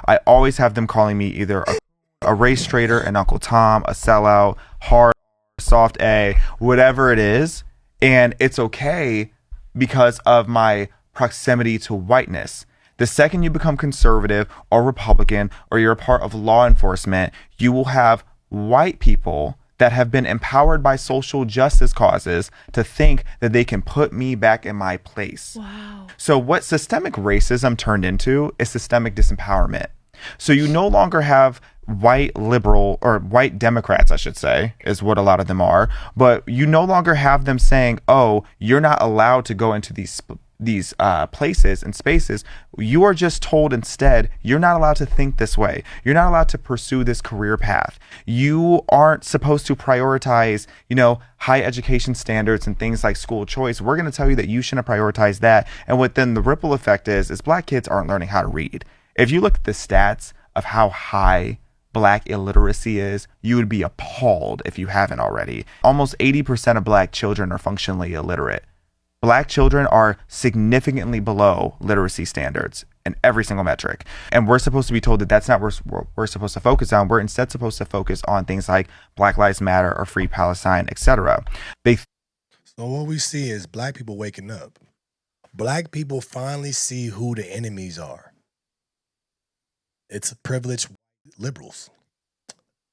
I always have them calling me either a race traitor, an Uncle Tom, a sellout, hard, soft A, whatever it is. And it's okay because of my proximity to whiteness. The second you become conservative or Republican or you're a part of law enforcement, you will have white people that have been empowered by social justice causes to think that they can put me back in my place. Wow. So what systemic racism turned into is systemic disempowerment. So you no longer have white liberal or white Democrats, I should say, is what a lot of them are. But you no longer have them saying, oh, you're not allowed to go into these places and spaces. You are just told instead, you're not allowed to think this way. You're not allowed to pursue this career path. You aren't supposed to prioritize, high education standards and things like school choice. We're going to tell you that you shouldn't prioritize that. And what then the ripple effect is black kids aren't learning how to read. If you look at the stats of how high black illiteracy is, you would be appalled if you haven't already. Almost 80% of black children are functionally illiterate. Black children are significantly below literacy standards in every single metric. And we're supposed to be told that that's not what we're supposed to focus on. We're instead supposed to focus on things like Black Lives Matter or Free Palestine, etc. So what we see is black people waking up. Black people finally see who the enemies are. It's privileged liberals.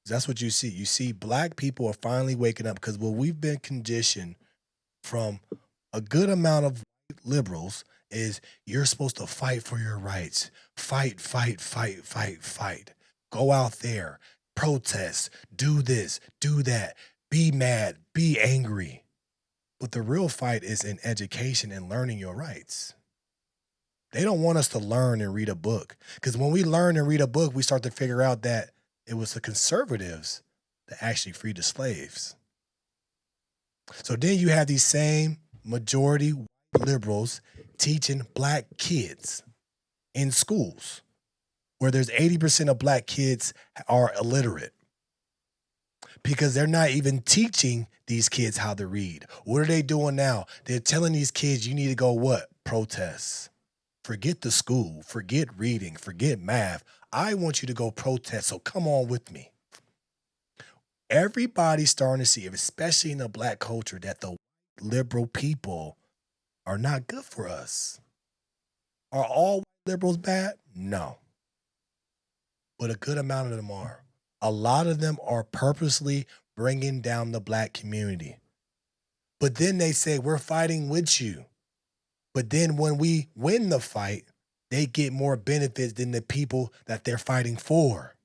That's what you see. You see black people are finally waking up because what we've been conditioned from a good amount of liberals is you're supposed to fight for your rights. Fight, fight, fight, fight, fight. Go out there, protest, do this, do that, be mad, be angry. But the real fight is in education and learning your rights. They don't want us to learn and read a book. Because when we learn and read a book, we start to figure out that it was the conservatives that actually freed the slaves. So then you have these same majority liberals teaching black kids in schools where there's 80% of black kids are illiterate because they're not even teaching these kids how to read. What are they doing now? They're telling these kids you need to go what? Protest. Forget the school, forget reading, forget math. I want you to go protest, so come on with me. Everybody's starting to see, especially in the black culture, that the liberal people are not good for us. Are all liberals bad? No. But a good amount of them are. A lot of them are purposely bringing down the black community. But then they say, we're fighting with you. But then when we win the fight, they get more benefits than the people that they're fighting for.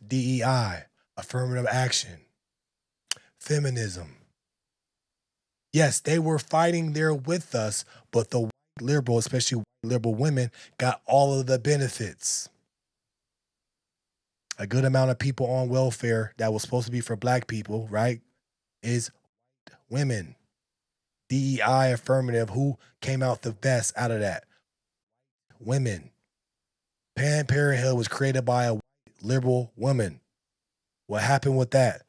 DEI, affirmative action, feminism. Yes, they were fighting there with us, but the white liberal, especially white liberal women, got all of the benefits. A good amount of people on welfare that was supposed to be for black people, right, is white women. DEI affirmative, who came out the best out of that? Women. Planned Parenthood was created by a white liberal woman. What happened with that?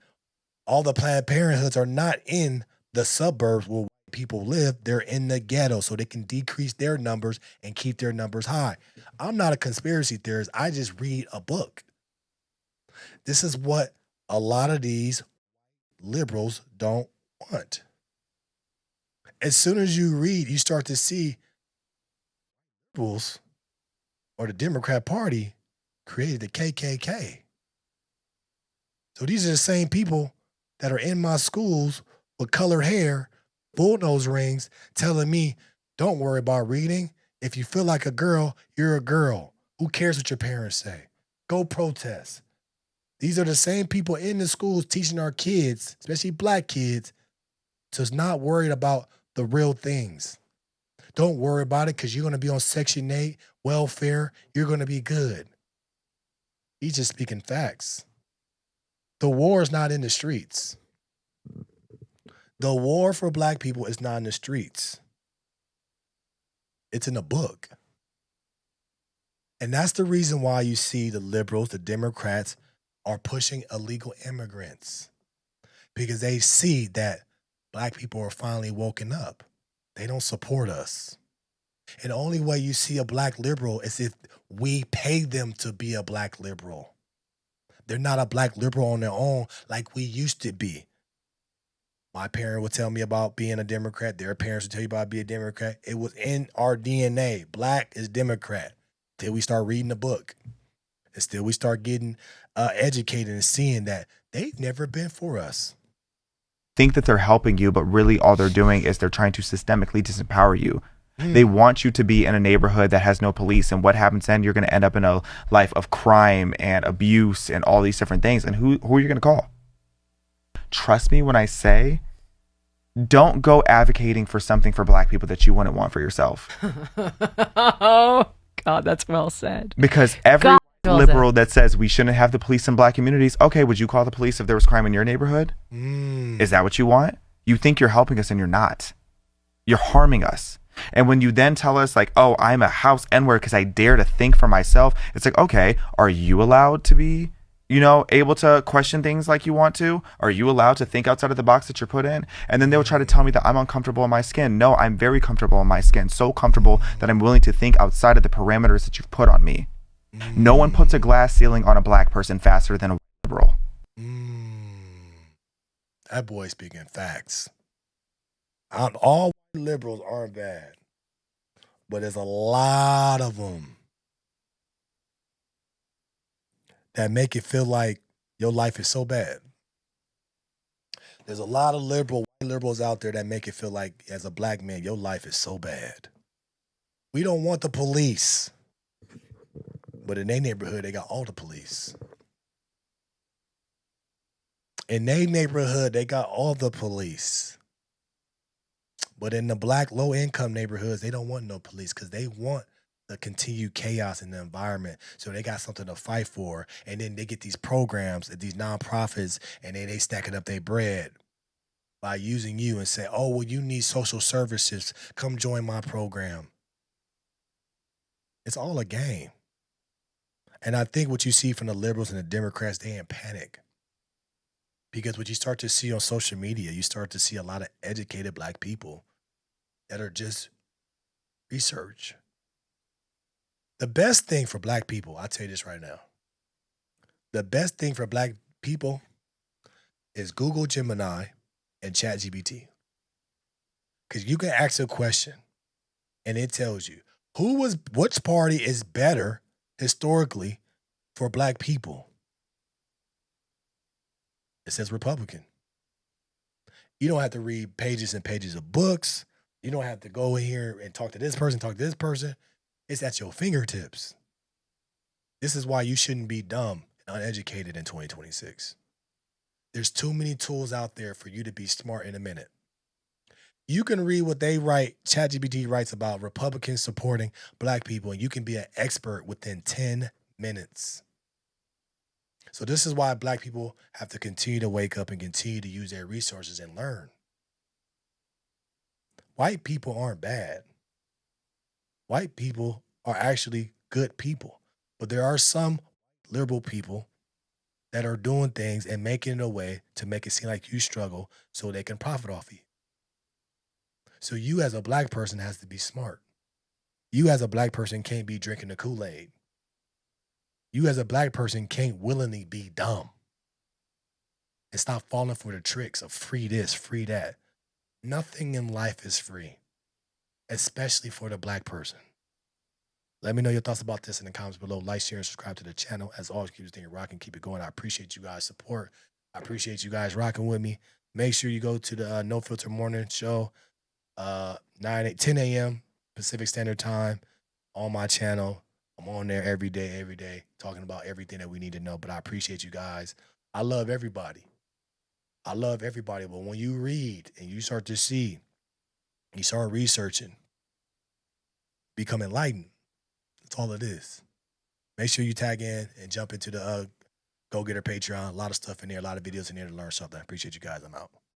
All the Planned Parenthoods are not in the suburbs where white people live. They're in the ghetto so they can decrease their numbers and keep their numbers high. I'm not a conspiracy theorist. I just read a book. This is what a lot of these liberals don't want. As soon as you read, you start to see liberals or the Democrat Party created the KKK. So these are the same people that are in my schools with colored hair, bullnose rings, telling me, don't worry about reading. If you feel like a girl, you're a girl. Who cares what your parents say? Go protest. These are the same people in the schools teaching our kids, especially black kids, to not worry about the real things. Don't worry about it because you're going to be on Section 8, welfare. You're going to be good. He's just speaking facts. The war is not in the streets. The war for black people is not in the streets. It's in a book. And that's the reason why you see the liberals, the Democrats, are pushing illegal immigrants. Because they see that black people are finally woken up. They don't support us. And the only way you see a black liberal is if we pay them to be a black liberal. They're not a black liberal on their own like we used to be. My parent would tell me about being a Democrat. Their parents would tell you about being a Democrat. It was in our DNA. Black is Democrat. Till we start reading the book. And still we start getting educated and seeing that they've never been for us. Think that they're helping you, but really all they're doing is they're trying to systemically disempower you. They want you to be in a neighborhood that has no police. And what happens then? You're going to end up in a life of crime and abuse and all these different things. And who are you going to call? Trust me when I say, don't go advocating for something for black people that you wouldn't want for yourself. Oh, God, that's well said. Because every God, well liberal that says we shouldn't have the police in black communities, okay, would you call the police if there was crime in your neighborhood? Is that what you want? You think you're helping us and you're not. You're harming us. And when you then tell us like, oh, I'm a house N-word because I dare to think for myself, it's like, okay, are you allowed to be, able to question things like you want to? Are you allowed to think outside of the box that you're put in? And then they'll try to tell me that I'm uncomfortable in my skin. No, I'm very comfortable in my skin. So comfortable that I'm willing to think outside of the parameters that you've put on me. No one puts a glass ceiling on a black person faster than a liberal. That boy speaking facts. All liberals aren't bad, but there's a lot of them that make it feel like your life is so bad. There's a lot of white liberals out there that make it feel like, as a black man, your life is so bad. We don't want the police, but in their neighborhood, they got all the police. In their neighborhood, they got all the police. But in the black low-income neighborhoods, they don't want no police because they want the continued chaos in the environment. So they got something to fight for. And then they get these programs, these nonprofits, and then they stacking up their bread by using you and say, oh, well, you need social services. Come join my program. It's all a game. And I think what you see from the liberals and the Democrats, they in panic. Because what you start to see on social media, you start to see a lot of educated black people that are just research. The best thing for black people, I'll tell you this right now. The best thing for black people is Google Gemini and ChatGPT. Because you can ask a question and it tells you which party is better historically for black people. It says Republican. You don't have to read pages and pages of books. You don't have to go in here and talk to this person, It's at your fingertips. This is why you shouldn't be dumb and uneducated in 2026. There's too many tools out there for you to be smart in a minute. You can read what they write, ChatGPT writes about Republicans supporting black people, and you can be an expert within 10 minutes. So this is why black people have to continue to wake up and continue to use their resources and learn. White people aren't bad. White people are actually good people. But there are some liberal people that are doing things and making it a way to make it seem like you struggle so they can profit off you. So you as a black person has to be smart. You as a black person can't be drinking the Kool-Aid. You as a black person can't willingly be dumb and stop falling for the tricks of free this, free that. Nothing in life is free, especially for the black person. Let me know your thoughts about this in the comments below. Like, share, and subscribe to the channel. As always, keep this thing rocking, keep it going. I appreciate you guys' support. I appreciate you guys rocking with me. Make sure you go to the No Filter Morning Show, 10 a.m. Pacific Standard Time on my channel. I'm on there every day, talking about everything that we need to know. But I appreciate you guys. I love everybody. But when you read and you start to see, you start researching, become enlightened. That's all it is. Make sure you tag in and jump into the Go Getter Patreon. A lot of stuff in there, a lot of videos in there to learn something. I appreciate you guys. I'm out.